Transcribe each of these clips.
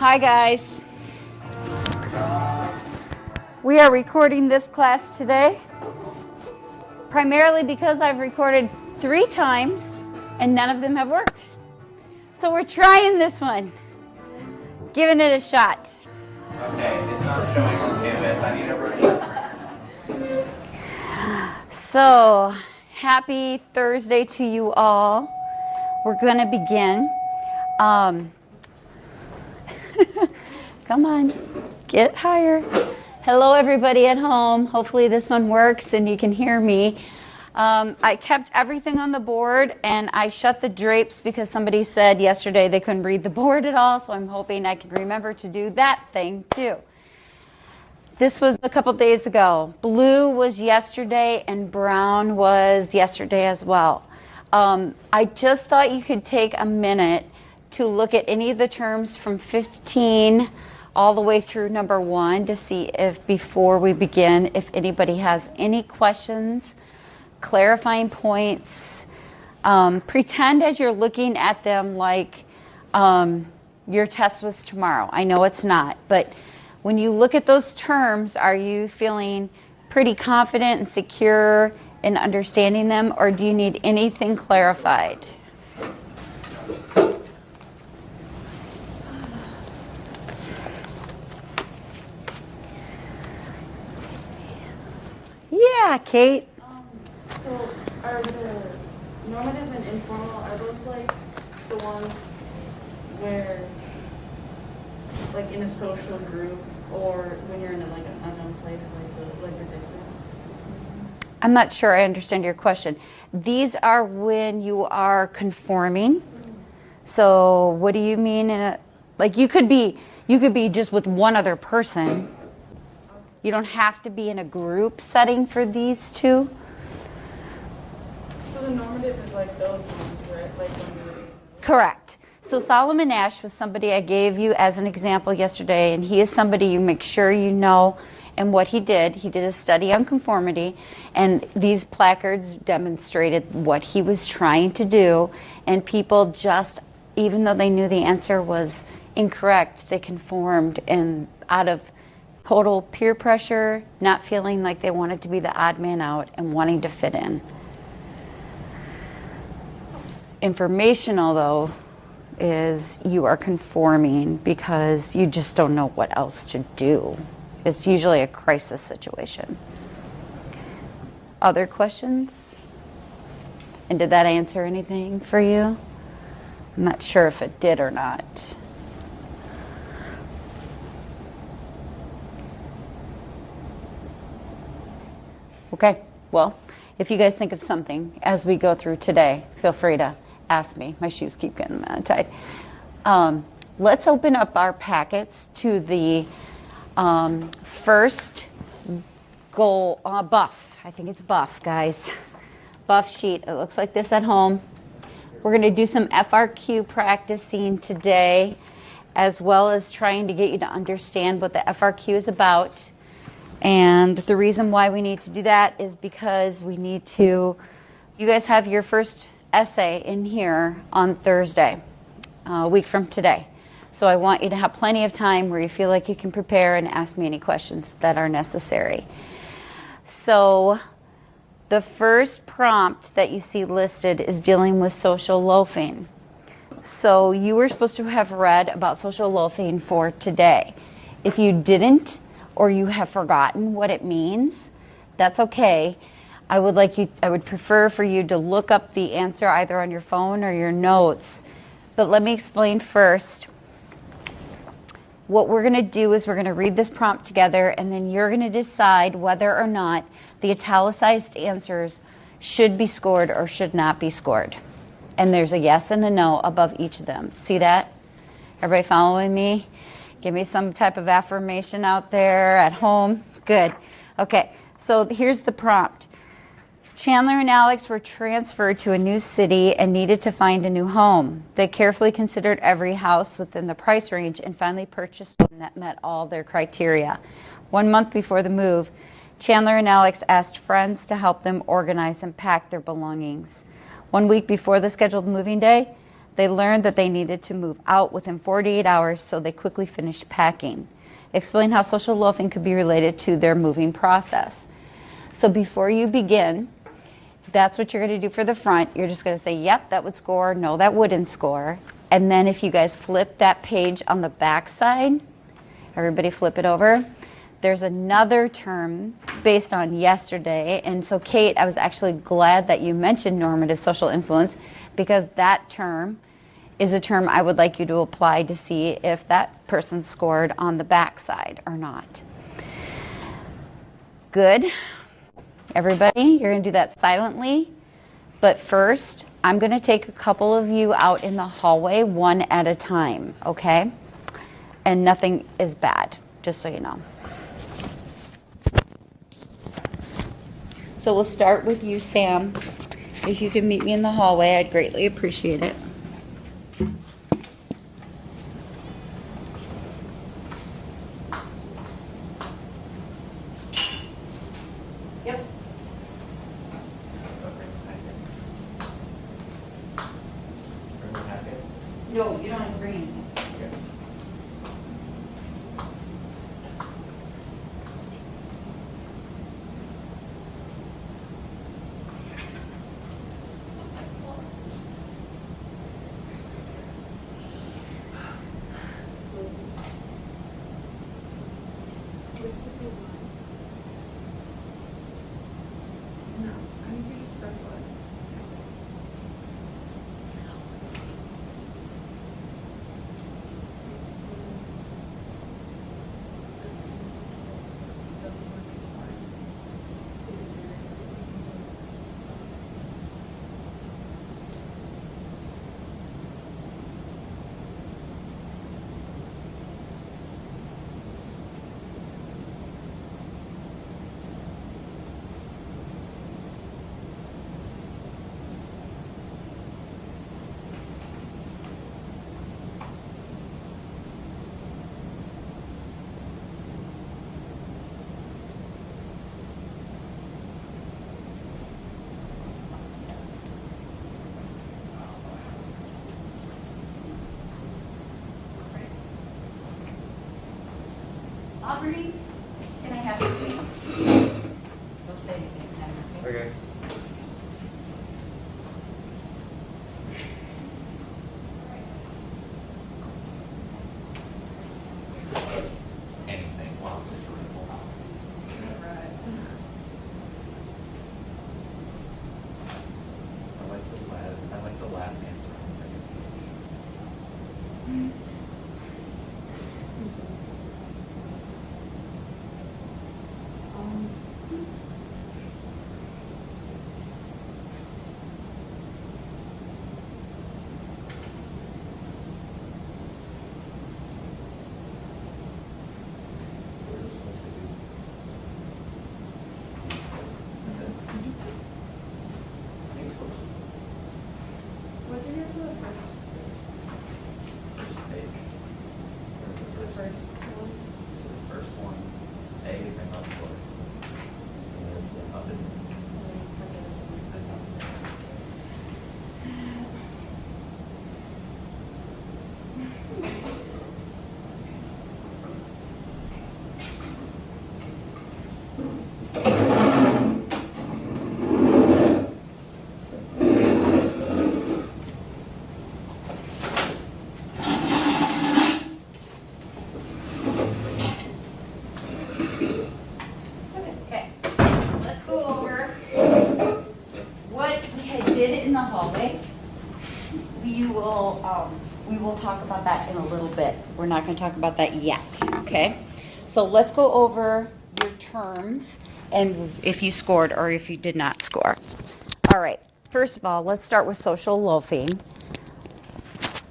Hi guys. We are recording this class today primarily because I've recorded 3 times and none of them have worked. So we're trying this one, giving it a shot. Okay, it's not showing on Canvas. I need a brochure. So happy Thursday to you all. We're going to begin. Come on, get higher. Hello everybody at home. Hopefully this one works and you can hear me. I kept everything on the board and I shut the drapes because somebody said yesterday they couldn't read the board at all, so I'm hoping I can remember to do that thing too. This was a couple days ago. Blue was yesterday and brown was yesterday as well. I just thought you could take a minute to look at any of the terms from 15 all the way through number 1 to see if, before we begin, if anybody has any questions, clarifying points. Pretend as you're looking at them like your test was tomorrow. I know it's not, but when you look at those terms, are you feeling pretty confident and secure in understanding them, or do you need anything clarified? Yeah, Kate. So are the normative and informal, are those like the ones where, like in a social group, or when you're in like an unknown place, like the difference? I'm not sure I understand your question. These are when you are conforming. So what do you mean in a, like you could be just with one other person. You don't have to be in a group setting for these two. So the normative is like those ones, right? Like when you're... Correct. So Solomon Ash was somebody I gave you as an example yesterday, and he is somebody you make sure you know. And what he did a study on conformity, and these placards demonstrated what he was trying to do, and people just, even though they knew the answer was incorrect, they conformed, and out of total peer pressure, not feeling like they wanted to be the odd man out and wanting to fit in. Informational, though, is you are conforming because you just don't know what else to do. It's usually a crisis situation. Other questions? And did that answer anything for you? I'm not sure if it did or not. Okay, well, if you guys think of something as we go through today, feel free to ask me. My shoes keep getting tight. Let's open up our packets to the first goal, buff. I think it's buff, guys. Buff sheet. It looks like this at home. We're going to do some FRQ practicing today, as well as trying to get you to understand what the FRQ is about. And the reason why we need to do that is because we need to, you guys have your first essay in here on Thursday, a week from today. So I want you to have plenty of time where you feel like you can prepare and ask me any questions that are necessary. So the first prompt that you see listed is dealing with social loafing. So you were supposed to have read about social loafing for today. If you didn't, or you have forgotten what it means, that's okay. I would prefer for you to look up the answer either on your phone or your notes. But let me explain first. What we're going to do is we're going to read this prompt together, and then you're going to decide whether or not the italicized answers should be scored or should not be scored. And there's a yes and a no above each of them. See that? Everybody following me? Give me some type of affirmation out there at home. Good. Okay, so here's the prompt. Chandler and Alex were transferred to a new city and needed to find a new home. They carefully considered every house within the price range and finally purchased one that met all their criteria. 1 month before the move, Chandler and Alex asked friends to help them organize and pack their belongings. 1 week before the scheduled moving day, They learned that they needed to move out within 48 hours, so they quickly finished packing. Explain how social loafing could be related to their moving process. So before you begin, that's what you're going to do for the front. You're just going to say, yep, that would score. No, that wouldn't score. And then if you guys flip that page on the back side, everybody flip it over. There's another term based on yesterday. And so, Kate, I was actually glad that you mentioned normative social influence, because that term is a term I would like you to apply to see if that person scored on the back side or not. Good. Everybody, you're going to do that silently. But first, I'm going to take a couple of you out in the hallway one at a time, okay? And nothing is bad, just so you know. So we'll start with you, Sam. If you can meet me in the hallway, I'd greatly appreciate it. Yep. No, you don't have to bring anything. Aubrey, can I have you? Don't say anything, okay? Okay. Anything. Wow, it's beautiful. I like the last answer on the second page. We will talk about that in a little bit. We're not going to talk about that yet, okay? So let's go over your terms and if you scored or if you did not score. All right, first of all, let's start with social loafing.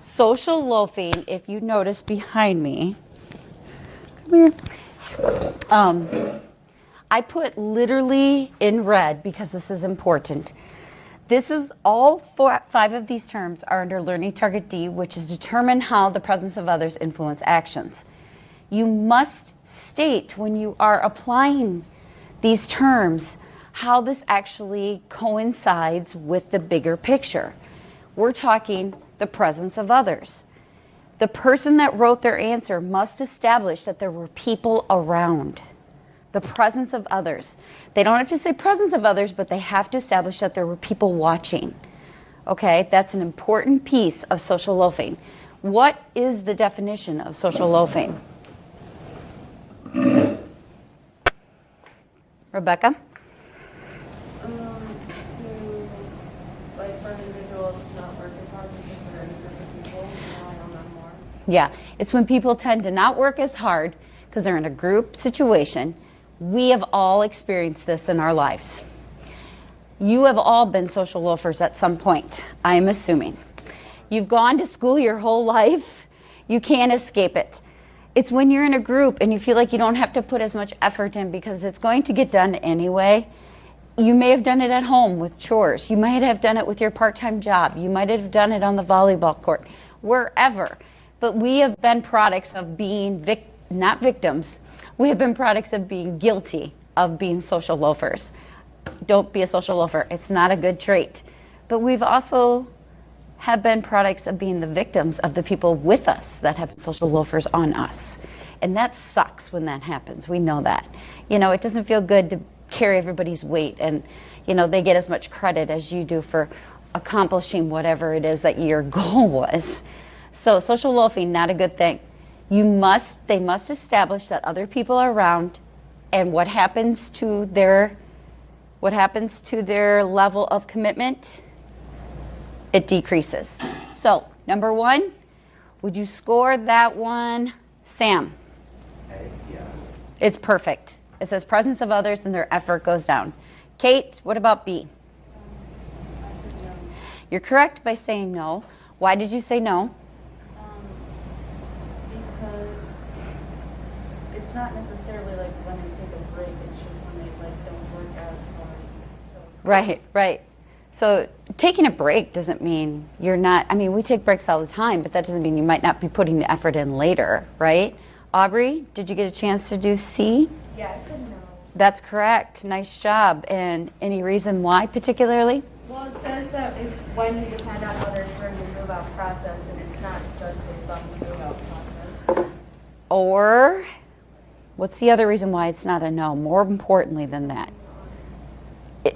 Social loafing, if you notice behind me, come here. I put literally in red because this is important. This is all 5 of these terms are under Learning Target D, which is determine how the presence of others influence actions. You must state when you are applying these terms how this actually coincides with the bigger picture. We're talking the presence of others. The person that wrote their answer must establish that there were people around. The presence of others. They don't have to say presence of others, but they have to establish that there were people watching. Okay, that's an important piece of social loafing. What is the definition of social loafing? Rebecca? To, like, for an individual to not work as hard because they're in a group of people, relying on them more. Yeah, it's when people tend to not work as hard because they're in a group situation. We have all experienced this in our lives. You have all been social loafers at some point, I'm assuming. You've gone to school your whole life. You can't escape it. It's when you're in a group and you feel like you don't have to put as much effort in because it's going to get done anyway. You may have done it at home with chores. You might have done it with your part-time job. You might have done it on the volleyball court, wherever. But we have been products of being not victims. We have been products of being guilty of being social loafers. Don't be a social loafer. It's not a good trait. But we've also have been products of being the victims of the people with us that have been social loafers on us. And that sucks when that happens. We know that. You know, it doesn't feel good to carry everybody's weight and, you know, they get as much credit as you do for accomplishing whatever it is that your goal was. So social loafing, not a good thing. They must establish that other people are around and what happens to their level of commitment, it decreases. So, number 1, would you score that one, Sam? Yeah. It's perfect. It says presence of others and their effort goes down. Kate, what about B? I said no. You're correct by saying no. Why did you say no? Because it's not necessarily like when they take a break, it's just when they like don't work as hard. So Right. So taking a break doesn't mean you're not, I mean, we take breaks all the time, but that doesn't mean you might not be putting the effort in later, right? Aubrey, did you get a chance to do C? yeah, I said no. That's correct. Nice job. And any reason why particularly? Well, it says that it's when you depend on others during the move-out process, and it's not just based on the move-out process. Or what's the other reason why it's not a no? More importantly than that.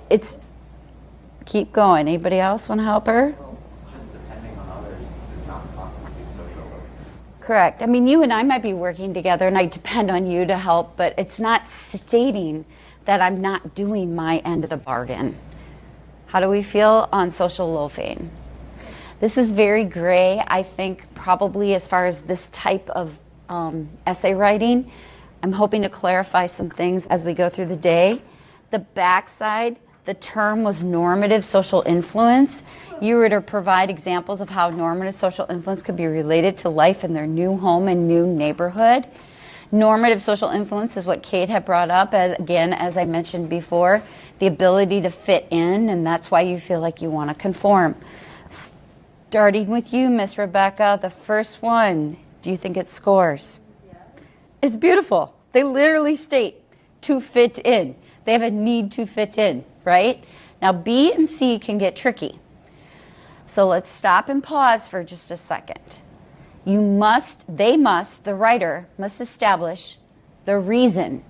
It's, keep going. Anybody else want to help her? Well, just depending on others does not constitute social work. Correct. I mean, you and I might be working together and I depend on you to help, but it's not stating that I'm not doing my end of the bargain. How do we feel on social loafing? This is very gray, I think, probably as far as this type of essay writing. I'm hoping to clarify some things as we go through the day. The backside, the term was normative social influence. You were to provide examples of how normative social influence could be related to life in their new home and new neighborhood. Normative social influence is what Kate had brought up, as I mentioned before, the ability to fit in, and that's why you feel like you want to conform. Starting with you, Miss Rebecca, the first one, do you think it scores? Yeah. It's beautiful. They literally state to fit in. They have a need to fit in, right? Now B and C can get tricky. So let's stop and pause for just a second. The writer must establish the reason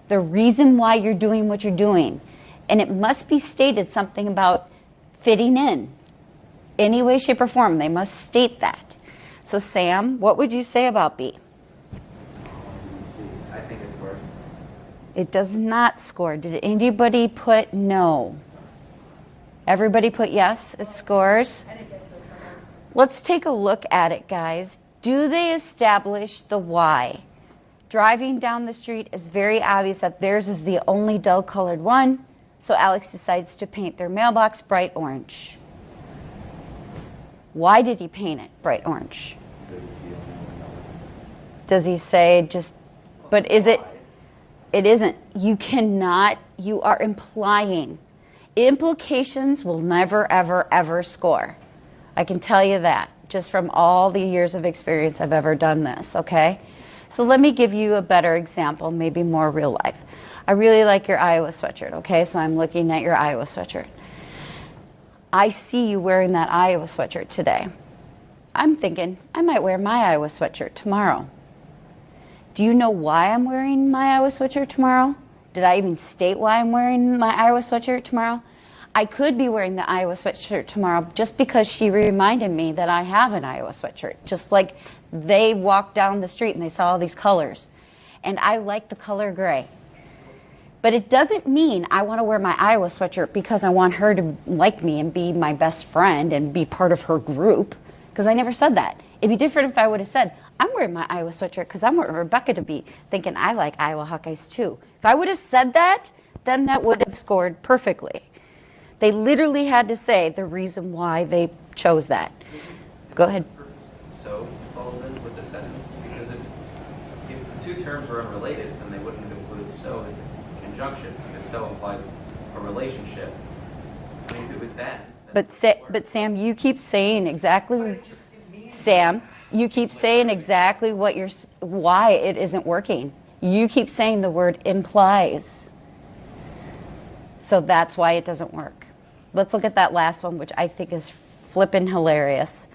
why you're doing what you're doing. And it must be stated something about fitting in. Any way, shape, or form, they must state that. So Sam, what would you say about B? I think it's worse. It does not score. Did anybody put no? Everybody put yes, it scores. I didn't get to the correct. Let's take a look at it, guys. Do they establish the why? Driving down the street is very obvious that theirs is the only dull-colored one, so Alex decides to paint their mailbox bright orange. Why did he paint it bright orange? Does he say just, but is it? It isn't. You are implying. Implications will never, ever, ever score. I can tell you that just from all the years of experience I've ever done this, okay? So let me give you a better example, maybe more real life. I really like your Iowa sweatshirt, okay? So I'm looking at your Iowa sweatshirt. I see you wearing that Iowa sweatshirt today. I'm thinking I might wear my Iowa sweatshirt tomorrow. Do you know why I'm wearing my Iowa sweatshirt tomorrow? Did I even state why I'm wearing my Iowa sweatshirt tomorrow? I could be wearing the Iowa sweatshirt tomorrow just because she reminded me that I have an Iowa sweatshirt. Just like they walked down the street and they saw all these colors. And I like the color gray. But it doesn't mean I want to wear my Iowa sweatshirt because I want her to like me and be my best friend and be part of her group, because I never said that. It'd be different if I would have said, I'm wearing my Iowa sweatshirt because I want Rebecca to be thinking I like Iowa Hawkeyes too. If I would have said that, then that would have scored perfectly. They literally had to say the reason why they chose that. Go ahead. So falls in with the sentence, because if the two terms were unrelated, then they wouldn't have included so in conjunction, because so implies a relationship. I mean, if it was then But Sam, you keep saying exactly, Sam, you keep saying exactly why it isn't working. You keep saying the word implies. So that's why it doesn't work. Let's look at that last one, which I think is flippin' hilarious.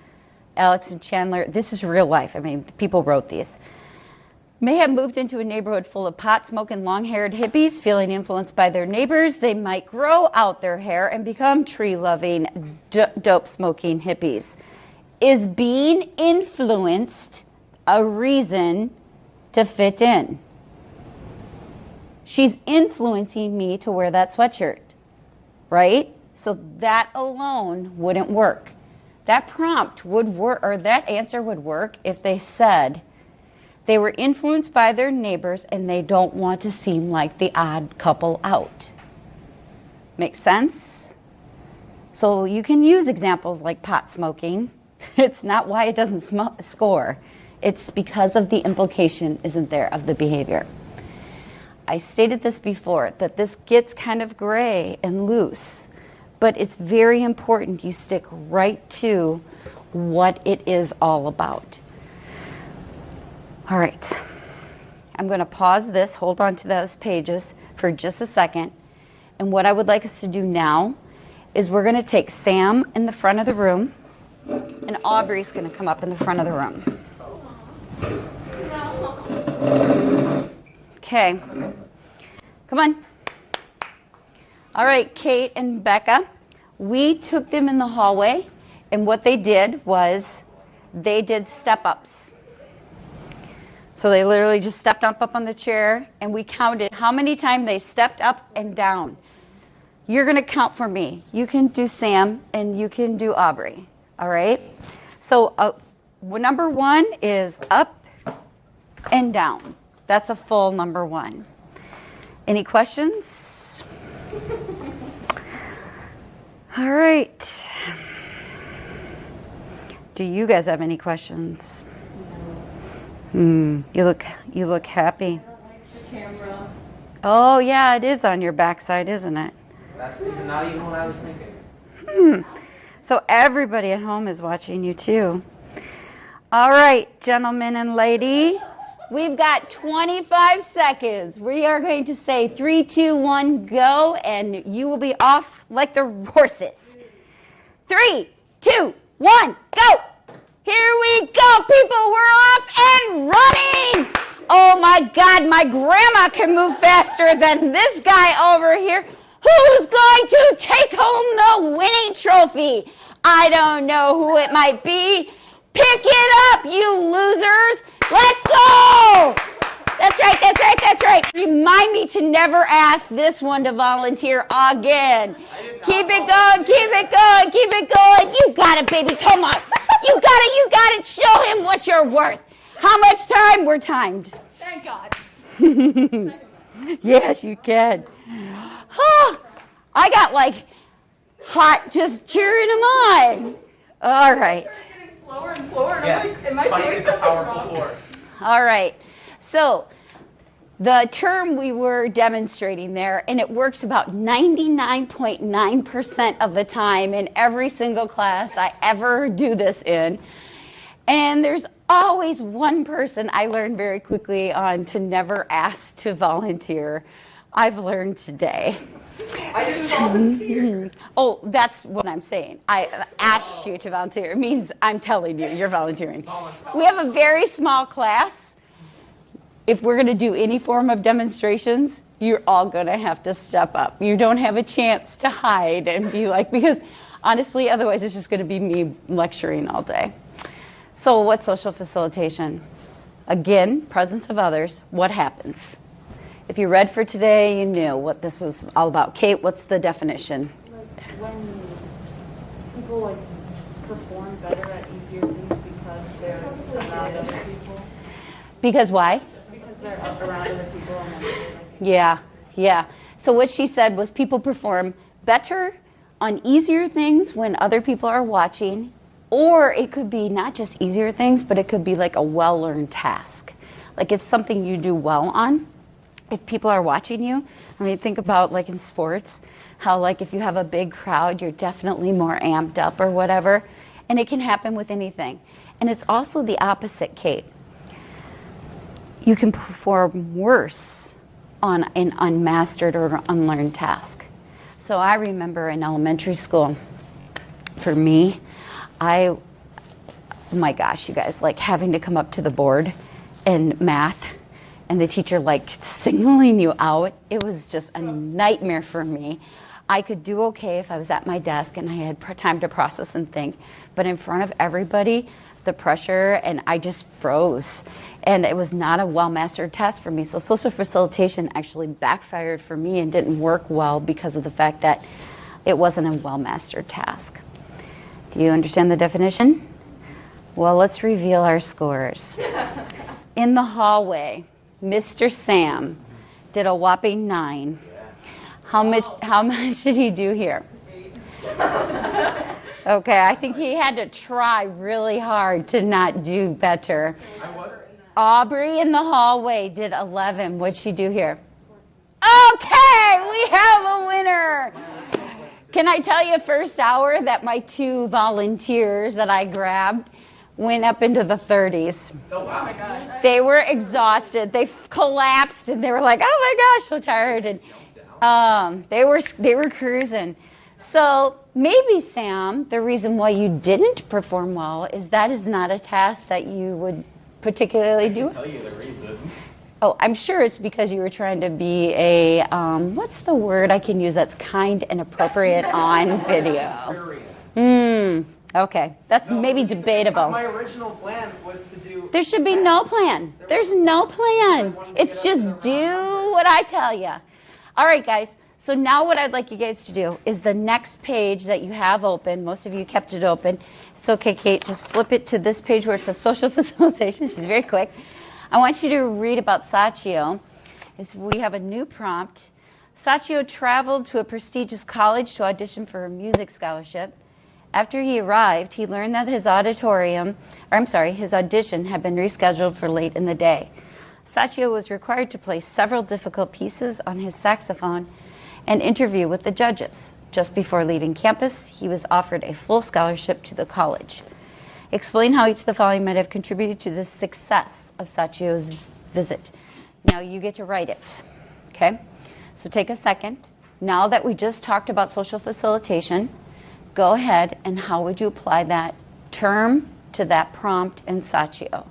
Alex and Chandler, this is real life. I mean, people wrote these. May have moved into a neighborhood full of pot-smoking, long-haired hippies. Feeling influenced by their neighbors, they might grow out their hair and become tree-loving, dope-smoking hippies. Is being influenced a reason to fit in? She's influencing me to wear that sweatshirt, right? So that alone wouldn't work. That prompt would work, or that answer would work if they said they were influenced by their neighbors and they don't want to seem like the odd couple out. Make sense? So you can use examples like pot smoking. It's not why it doesn't score. It's because of the implication isn't there of the behavior. I stated this before, that this gets kind of gray and loose, but it's very important you stick right to what it is all about. All right, I'm going to pause this, hold on to those pages for just a second, and what I would like us to do now is we're going to take Sam in the front of the room, and Aubrey's going to come up in the front of the room. Okay, come on. All right, Kate and Becca, we took them in the hallway, and what they did was they did step-ups. So they literally just stepped up on the chair, and we counted how many times they stepped up and down. You're going to count for me. You can do Sam, and you can do Aubrey. All right? So number one is up and down. That's a full number one. Any questions? All right. Do you guys have any questions? You look happy. Camera. Oh yeah, it is on your backside, isn't it? That's not even what I was thinking. So everybody at home is watching you too. All right, gentlemen and lady, we've got 25 seconds. We are going to say 3, 2, 1, go, and you will be off like the horses. 3, 2, 1, go. Here we go, people. We're off and running. Oh my God, my grandma can move faster than this guy over here. Who's going to take home the winning trophy? I don't know who it might be. Pick it up, you losers. Let's go. That's right, that's right, that's right. Remind me to never ask this one to volunteer again. Keep it going, keep it going, keep it going. You got it, baby. Come on. You got it, you got it. Show him what you're worth. How much time? We're timed. Thank God. Yes, you can. Oh, I got like hot just cheering him on. All right. They're getting slower and slower. And Yes, I'm like, am I spike doing is a something powerful wrong? force. All right. So the term we were demonstrating there, and it works about 99.9% of the time in every single class I ever do this in. And there's always one person I learned very quickly on to never ask to volunteer I've learned today. I didn't volunteer. Oh, that's what I'm saying. I asked you to volunteer. It means I'm telling you, you're volunteering. We have a very small class. If we're going to do any form of demonstrations, you're all going to have to step up. You don't have a chance to hide and be like, because honestly, otherwise it's just going to be me lecturing all day. So what's social facilitation? Again, presence of others. What happens? If you read for today, you knew what this was all about. Kate, what's the definition? Like when people like perform better at easier things because they're around other people. Because why? Because they're around other people and then they're like, Yeah. So what she said was people perform better on easier things when other people are watching, or it could be not just easier things, but it could be like a well-learned task. Like it's something you do well on. If people are watching you, I mean, think about like in sports, how like if you have a big crowd, you're definitely more amped up or whatever. And it can happen with anything. And it's also the opposite, Kate. You can perform worse on an unmastered or unlearned task. So I remember in elementary school, for me, oh my gosh, you guys, like having to come up to the board in math and the teacher like signaling you out, it was just a nightmare for me. I could do okay if I was at my desk and I had time to process and think, but in front of everybody, the pressure, and I just froze. And it was not a well-mastered task for me. So social facilitation actually backfired for me and didn't work well because of the fact that it wasn't a well-mastered task. Do you understand the definition? Well, let's reveal our scores. In the hallway, Mr. Sam did a whopping 9. How much did he do here? 8. Okay, I think he had to try really hard to not do better. Aubrey in the hallway did 11. What'd she do here? Okay, we have a winner. Can I tell you first hour that my 2 volunteers that I grabbed went up into the 30s. Oh, wow. Oh, my God. They were exhausted. They collapsed and they were like, oh my gosh, so tired. And they were cruising. So maybe, Sam, the reason why you didn't perform well is that is not a task that you would particularly do. I can tell you the reason. Oh, I'm sure it's because you were trying to be a, what's the word I can use that's kind and appropriate on video? Okay, that's maybe debatable. My original plan was to do... There should be no plan. There's no plan. It's just do what I tell you. All right, guys. So now what I'd like you guys to do is the next page that you have open. Most of you kept it open. It's okay, Kate. Just flip it to this page where it says social facilitation. She's very quick. I want you to read about Sachio. We have a new prompt. Sachio traveled to a prestigious college to audition for a music scholarship. After he arrived, he learned that his audition had been rescheduled for late in the day. Sachio was required to play several difficult pieces on his saxophone and interview with the judges. Just before leaving campus, he was offered a full scholarship to the college. Explain how each of the following might have contributed to the success of Sachio's visit. Now you get to write it, okay? So take a second. Now that we just talked about social facilitation, go ahead and how would you apply that term to that prompt in Sachio?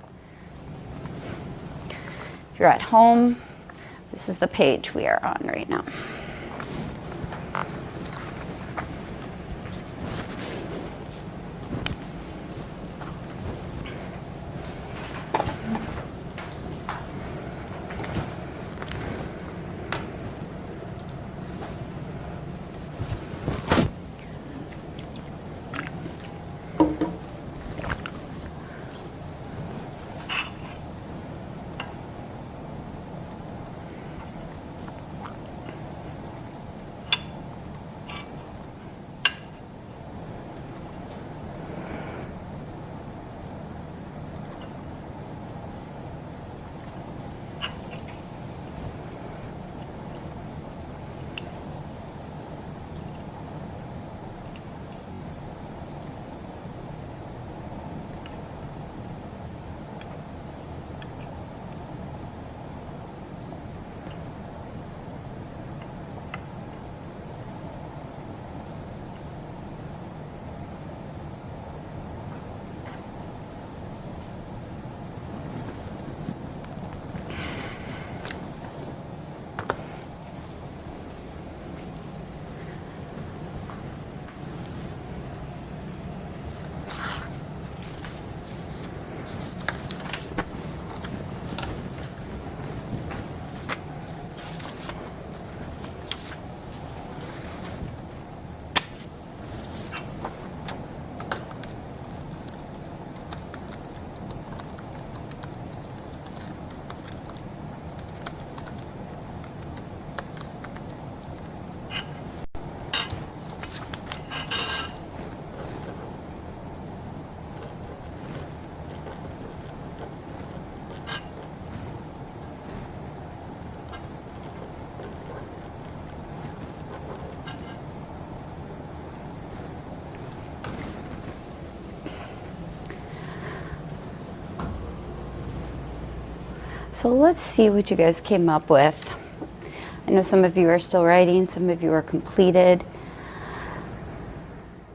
If you're at home, this is the page we are on right now. So let's see what you guys came up with. I know some of you are still writing, some of you are completed.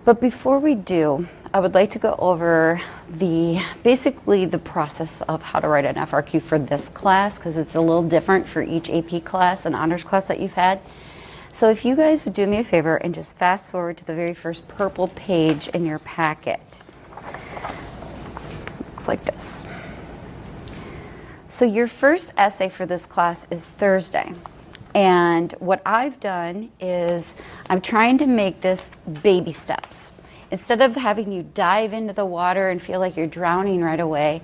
But before we do, I would like to go over basically the process of how to write an FRQ for this class, because it's a little different for each AP class and honors class that you've had. So if you guys would do me a favor and just fast forward to the very first purple page in your packet. Looks like this. So your first essay for this class is Thursday. And what I've done is I'm trying to make this baby steps. Instead of having you dive into the water and feel like you're drowning right away,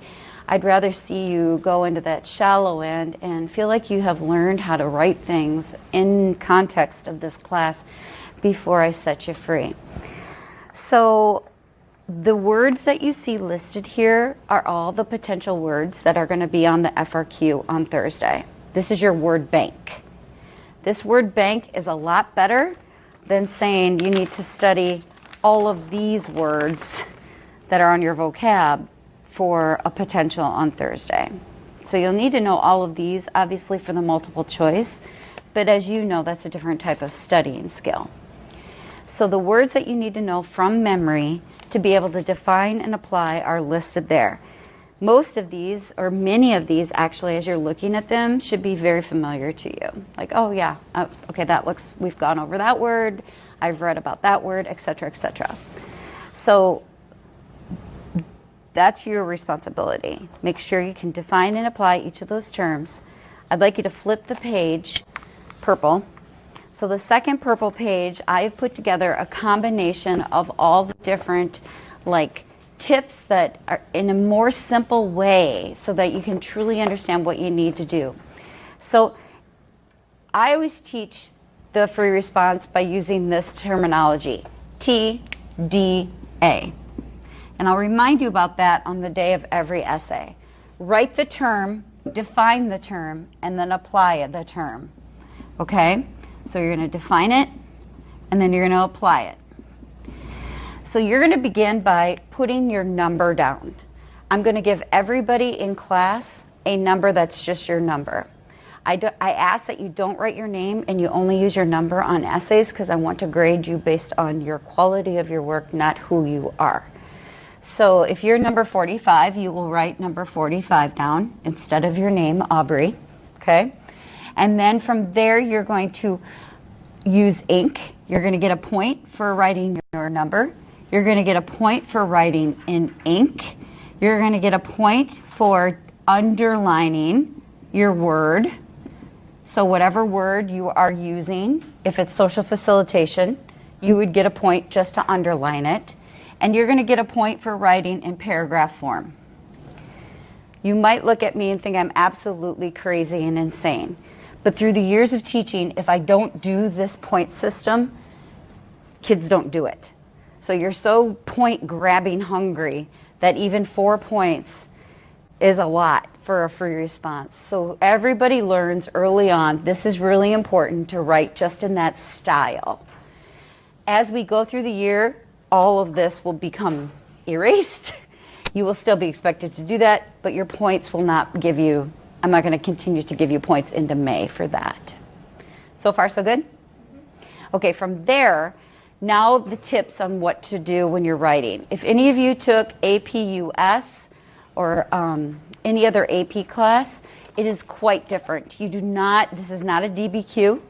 I'd rather see you go into that shallow end and feel like you have learned how to write things in context of this class before I set you free. So the words that you see listed here are all the potential words that are going to be on the FRQ on Thursday. This is your word bank. This word bank is a lot better than saying you need to study all of these words that are on your vocab for a potential on Thursday. So you'll need to know all of these, obviously, for the multiple choice, but as you know, that's a different type of studying skill. So the words that you need to know from memory to be able to define and apply are listed there. Most of these, or many of these actually, as you're looking at them, should be very familiar to you. Like, oh yeah, okay, we've gone over that word, I've read about that word, etc., etc. So that's your responsibility. Make sure you can define and apply each of those terms. I'd like you to flip the page, purple. So the second purple page, I've put together a combination of all the different tips that are in a more simple way so that you can truly understand what you need to do. So I always teach the free response by using this terminology, TDA. And I'll remind you about that on the day of every essay. Write the term, define the term, and then apply the term. Okay? So you're going to define it, and then you're going to apply it. So you're going to begin by putting your number down. I'm going to give everybody in class a number that's just your number. I ask that you don't write your name and you only use your number on essays because I want to grade you based on your quality of your work, not who you are. So if you're number 45, you will write number 45 down instead of your name, Aubrey. Okay? And then from there, you're going to use ink. You're going to get a point for writing your number. You're going to get a point for writing in ink. You're going to get a point for underlining your word. So whatever word you are using, if it's social facilitation, you would get a point just to underline it. And you're going to get a point for writing in paragraph form. You might look at me and think I'm absolutely crazy and insane. But through the years of teaching, if I don't do this point system, kids don't do it. So you're so point grabbing hungry that even 4 points is a lot for a free response. So everybody learns early on, this is really important to write just in that style. As we go through the year, all of this will become erased. You will still be expected to do that, but your points will not give you, I'm not going to continue to give you points into May for that. So far, so good? Okay, from there, now the tips on what to do when you're writing. If any of you took AP US or any other AP class, it is quite different. You do not, this is not a DBQ,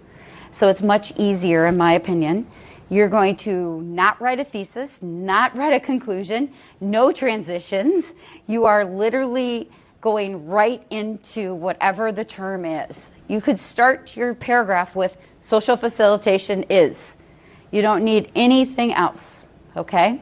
so it's much easier in my opinion. You're going to not write a thesis, not write a conclusion, no transitions. You are literally going right into whatever the term is. You could start your paragraph with social facilitation is. You don't need anything else, okay?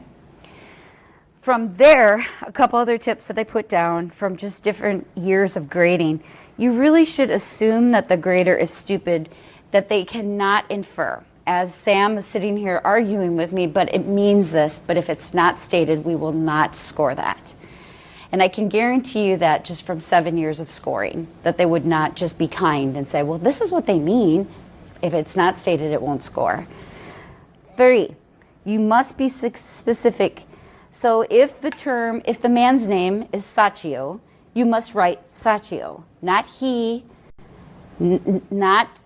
From there, a couple other tips that I put down from just different years of grading. You really should assume that the grader is stupid, that they cannot infer. As Sam is sitting here arguing with me, but it means this, but if it's not stated, we will not score that. And I can guarantee you that just from 7 years of scoring, that they would not just be kind and say, well, this is what they mean. If it's not stated, it won't score. 3, you must be specific. So if the man's name is Sachio, You must write Sachio, not he, not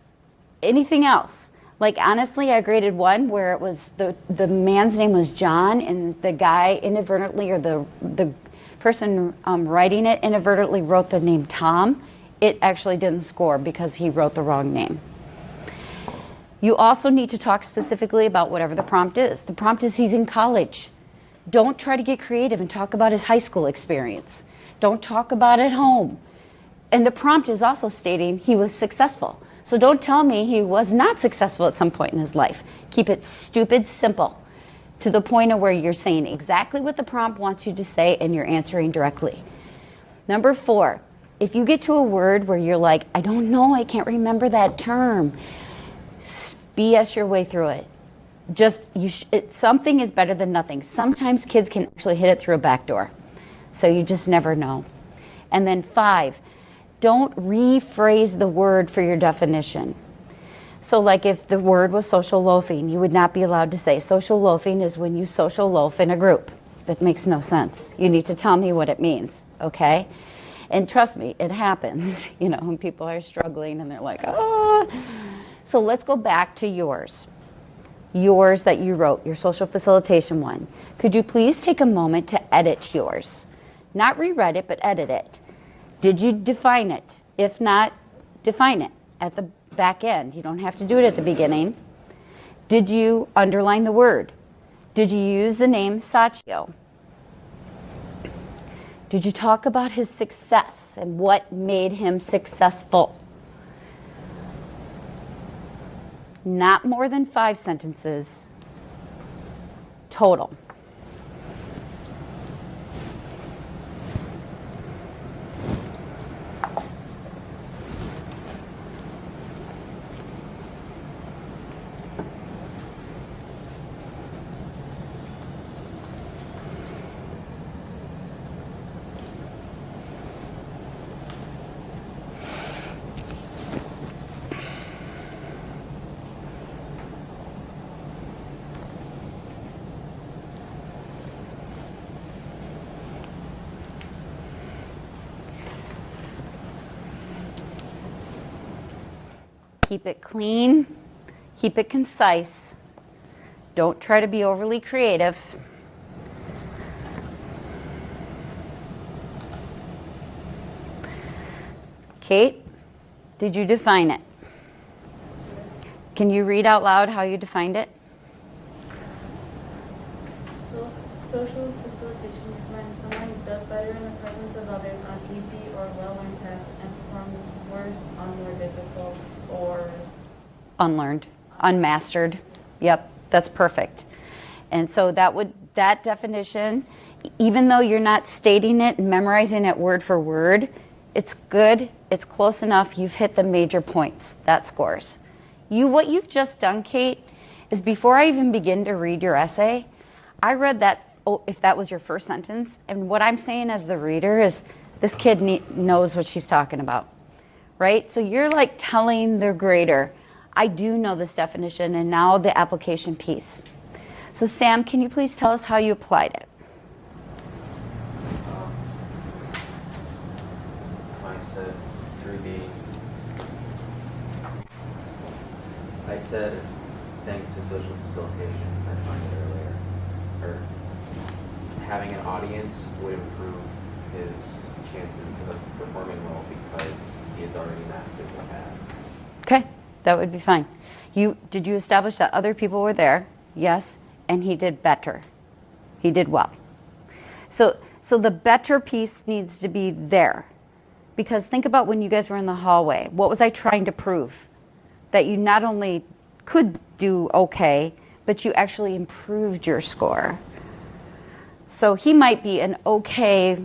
anything else. Like, honestly, I graded one where it was the man's name was John, and the guy inadvertently, or the person writing it inadvertently wrote the name Tom. It actually didn't score because he wrote the wrong name. You also need to talk specifically about whatever the prompt is. The prompt is he's in college. Don't try to get creative and talk about his high school experience. Don't talk about it home. And the prompt is also stating he was successful. So don't tell me he was not successful at some point in his life. Keep it stupid simple, to the point of where you're saying exactly what the prompt wants you to say and you're answering directly. Number 4, if you get to a word where you're like, I don't know, I can't remember that term, BS your way through it. Just something is better than nothing. Sometimes kids can actually hit it through a back door. So you just never know. And then 5, don't rephrase the word for your definition. So like if the word was social loafing, you would not be allowed to say social loafing is when you social loaf in a group. That makes no sense. You need to tell me what it means, okay? And trust me, it happens, when people are struggling and they're like, ah. So let's go back to yours that you wrote, your social facilitation one. Could you please take a moment to edit yours? Not rewrite it, but edit it. Did you define it? If not, define it at the back end. You don't have to do it at the beginning. Did you underline the word? Did you use the name Sachio? Did you talk about his success and what made him successful? Not more than 5 sentences total. Keep it clean, keep it concise. Don't try to be overly creative. Kate, did you define it? Can you read out loud how you defined it? Social facilitation is when someone does better in the presence of others on easy or well-learned tasks and performs worse on more difficult or Unlearned, unmastered. Yep, that's perfect. And so that definition, even though you're not stating it and memorizing it word for word, it's good, it's close enough, you've hit the major points. That scores. What you've just done, Kate, is before I even begin to read your essay, I read that, if that was your first sentence, and what I'm saying as the reader is, this kid knows what she's talking about, right? So you're like telling the grader, I do know this definition, and now the application piece. So Sam, can you please tell us how you applied it? I said, thanks to social facilitation, I defined it earlier, or having an audience would improve his chances of performing well because he has already mastered the task. Okay, that would be fine. Did you establish that other people were there? Yes, and he did better. He did well. So the better piece needs to be there. Because think about when you guys were in the hallway. What was I trying to prove? That you not only could do okay, but you actually improved your score. So he might be an okay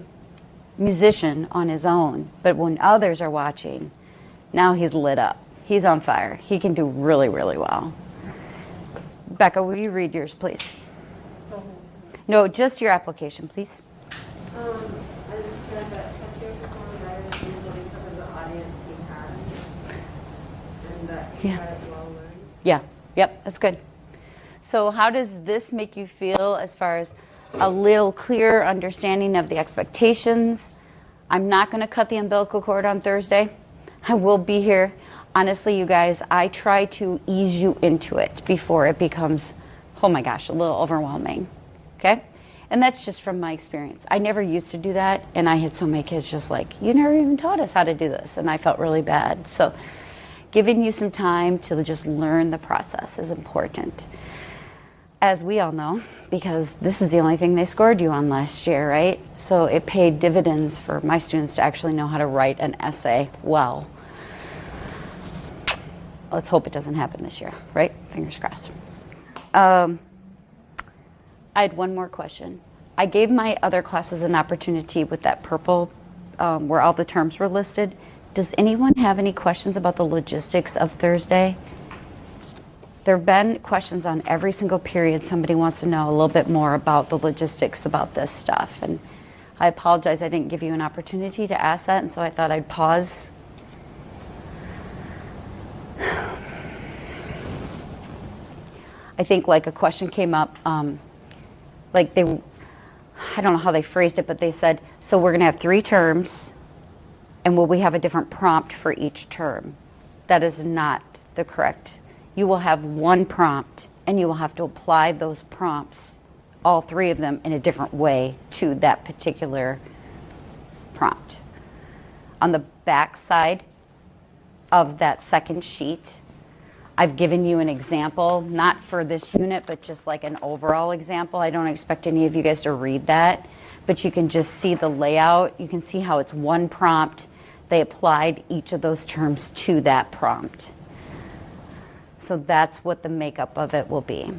musician on his own, but when others are watching, now he's lit up. He's on fire. He can do really, really well. Becca, will you read yours, please? No, just your application, please. I just said that Hector performed better than usually because of the audience he had, and that he had it well learned. Yeah, yep, that's good. So how does this make you feel as far as a little clearer understanding of the expectations, I'm not going to cut the umbilical cord on Thursday. I will be here. Honestly, you guys, I try to ease you into it before it becomes, oh my gosh, a little overwhelming. Okay? And that's just from my experience. I never used to do that, and I had so many kids just like, you never even taught us how to do this, and I felt really bad. So giving you some time to just learn the process is important. As we all know, because this is the only thing they scored you on last year, right? So it paid dividends for my students to actually know how to write an essay well. Let's hope it doesn't happen this year, right? Fingers crossed. I had one more question. I gave my other classes an opportunity with that purple where all the terms were listed. Does anyone have any questions about the logistics of Thursday? There have been questions on every single period. Somebody wants to know a little bit more about the logistics about this stuff. And I apologize, I didn't give you an opportunity to ask that, and so I thought I'd pause. I think like a question came up, like I don't know how they phrased it, but they said, so we're gonna have 3 terms, and will we have a different prompt for each term? That is not the correct. You will have 1 prompt, and you will have to apply those prompts, all 3 of them, in a different way to that particular prompt. On the back side of that second sheet, I've given you an example, not for this unit, but just like an overall example. I don't expect any of you guys to read that, but you can just see the layout. You can see how it's 1 prompt. They applied each of those terms to that prompt. So that's what the makeup of it will be.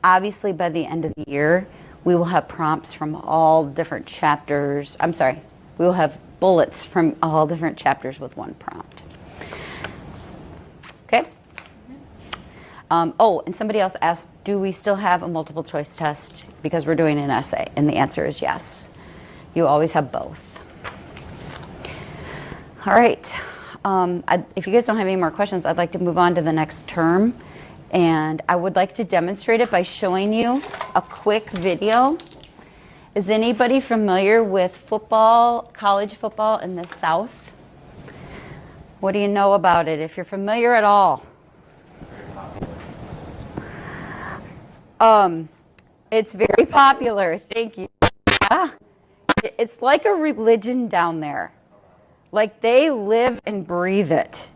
Obviously, by the end of the year, we will have prompts from all different chapters. I'm sorry, we will have bullets from all different chapters with 1 prompt. Okay? Oh, and somebody else asked, do we still have a multiple choice test because we're doing an essay? And the answer is yes. You always have both. All right. If you guys don't have any more questions, I'd like to move on to the next term. And I would like to demonstrate it by showing you a quick video. Is anybody familiar with football, college football in the South? What do you know about it, if you're familiar at all? It's very popular. Thank you. Yeah. It's like a religion down there. Like they live and breathe it.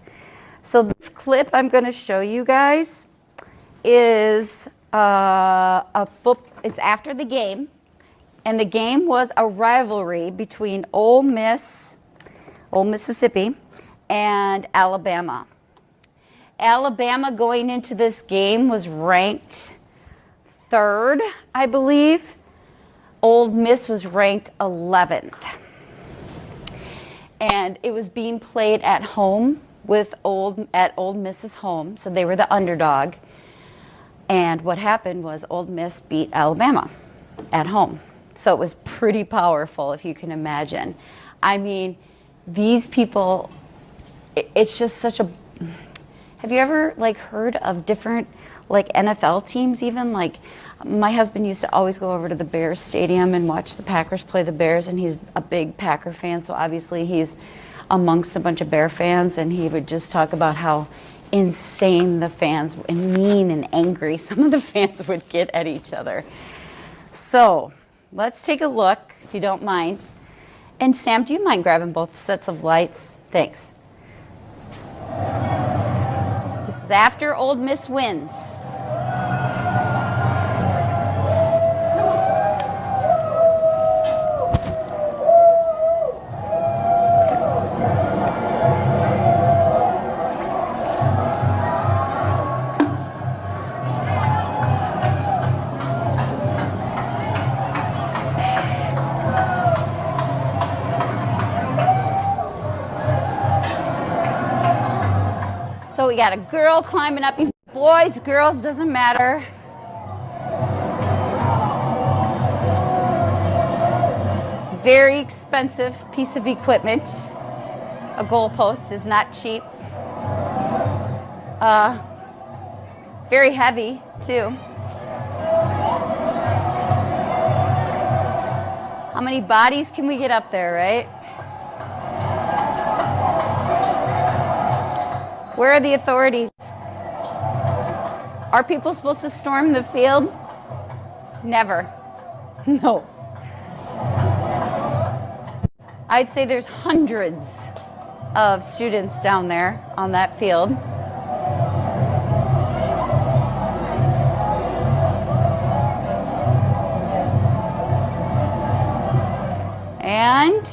So this clip I'm going to show you guys is it's after the game, and the game was a rivalry between Ole Miss, Ole Mississippi, and Alabama. Alabama going into this game was ranked 3rd, I believe. Ole Miss was ranked 11th. And it was being played at home at Ole Miss's home, so they were the underdog. And what happened was Ole Miss beat Alabama at home. So it was pretty powerful, if you can imagine. I mean, these people, it's just such a, have you ever like heard of different like NFL teams even? Like my husband used to always go over to the Bears stadium and watch the Packers play the Bears, and he's a big Packer fan, so obviously he's amongst a bunch of Bear fans, and he would just talk about how insane the fans and mean and angry some of the fans would get at each other. So let's take a look, if you don't mind. And Sam, do you mind grabbing both sets of lights? Thanks. This is after Ole Miss wins. So we got a girl climbing up. Boys, girls, doesn't matter. Very expensive piece of equipment. A goalpost is not cheap. Very heavy, too. How many bodies can we get up there, right? Where are the authorities? Are people supposed to storm the field? Never. No. I'd say there's hundreds of students down there on that field. And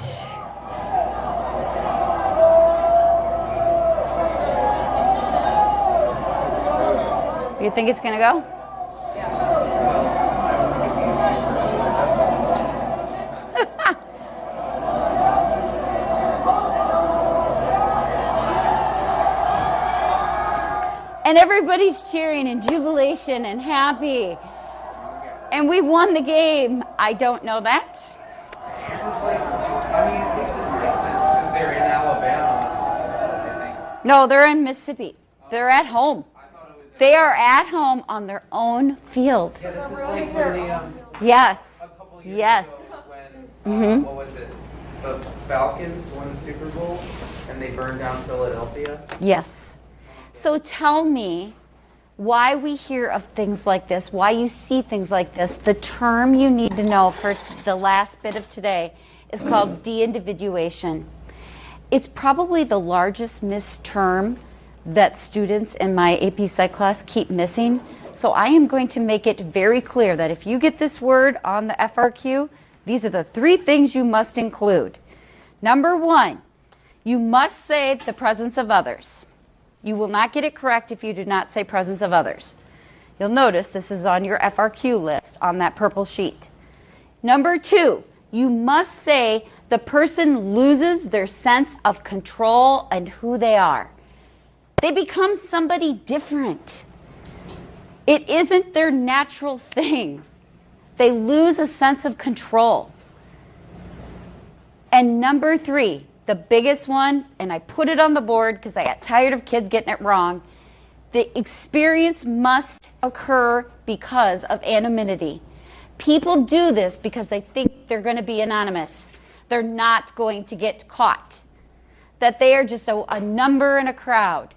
you think it's gonna go? And everybody's cheering and jubilation and happy. And we won the game. I don't know that. This is like, I mean, I think this makes sense because they're in Alabama, I think. No, they're in Mississippi. They're at home. They are at home on their own field. Yeah, this is like when they, Yes. a couple years Yes. ago when, Mhm. what was it? The Falcons won the Super Bowl and they burned down Philadelphia. Yes. So tell me why we hear of things like this, why you see things like this. The term you need to know for the last bit of today is called de-individuation. It's probably the largest missed term that students in my AP Psych class keep missing. So I am going to make it very clear that if you get this word on the FRQ, these are the 3 things you must include. Number 1, you must say the presence of others. You will not get it correct if you do not say presence of others. You'll notice this is on your FRQ list on that purple sheet. Number 2, you must say the person loses their sense of control and who they are. They become somebody different. It isn't their natural thing. They lose a sense of control. And number 3, the biggest one, and I put it on the board because I got tired of kids getting it wrong, the experience must occur because of anonymity. People do this because they think they're going to be anonymous. They're not going to get caught. That they are just a number in a crowd.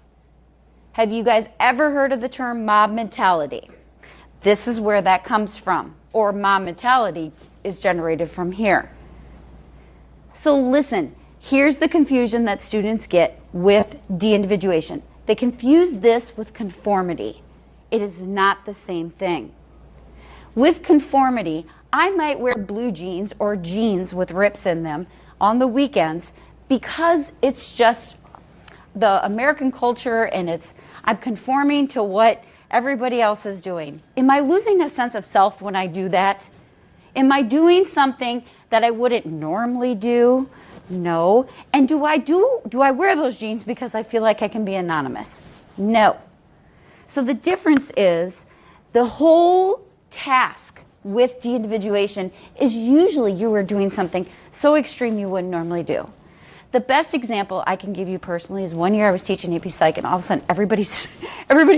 Have you guys ever heard of the term mob mentality? This is where that comes from. Or mob mentality is generated from here. So listen, here's the confusion that students get with de-individuation. They confuse this with conformity. It is not the same thing. With conformity, I might wear blue jeans or jeans with rips in them on the weekends because it's just the American culture and I'm conforming to what everybody else is doing. Am I losing a sense of self when I do that? Am I doing something that I wouldn't normally do? No. And do I wear those jeans because I feel like I can be anonymous? No. So the difference is the whole task with de-individuation is usually you are doing something so extreme you wouldn't normally do. The best example I can give you personally is one year I was teaching AP Psych and all of a sudden everybody's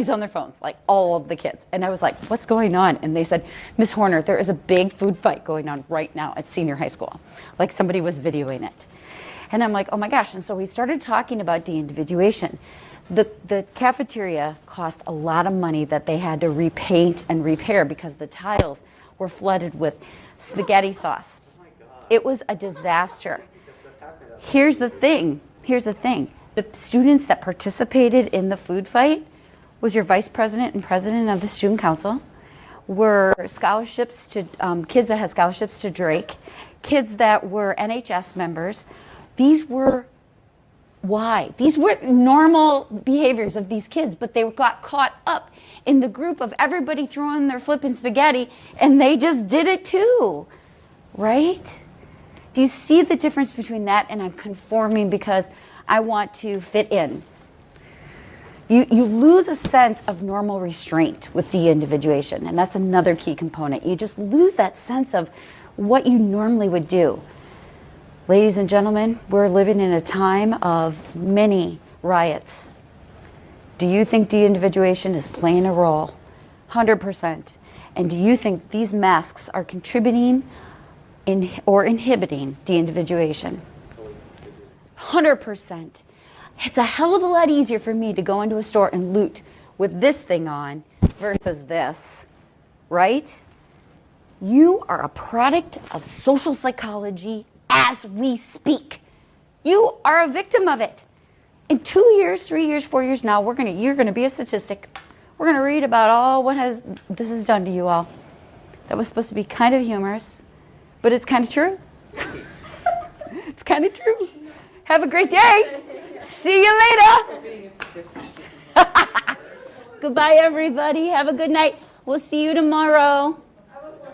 on their phones, like all of the kids. And I was like, what's going on? And they said, Miss Horner, there is a big food fight going on right now at senior high school. Like somebody was videoing it. And I'm like, oh my gosh. And so we started talking about de-individuation. The cafeteria cost a lot of money that they had to repaint and repair because the tiles were flooded with spaghetti sauce. It was a disaster. Here's the thing. The students that participated in the food fight was your vice president and president of the student council, were scholarships to kids that had scholarships to Drake, kids that were NHS members. These were normal behaviors of these kids, but they got caught up in the group of everybody throwing their flipping spaghetti, and they just did it too, right? Do you see the difference between that and I'm conforming because I want to fit in? You lose a sense of normal restraint with de-individuation, and that's another key component. You just lose that sense of what you normally would do. Ladies and gentlemen, we're living in a time of many riots. Do you think de-individuation is playing a role? 100%. And do you think these masks are contributing or inhibiting de-individuation? 100%. It's a hell of a lot easier for me to go into a store and loot with this thing on versus this, right? You are a product of social psychology as we speak. You are a victim of it. In 2 years, 3 years, 4 years now, you're gonna be a statistic. We're gonna read about all what this has done to you all. That was supposed to be kind of humorous, but it's kind of true. It's kind of true. Have a great day. See you later. Goodbye, everybody. Have a good night. We'll see you tomorrow.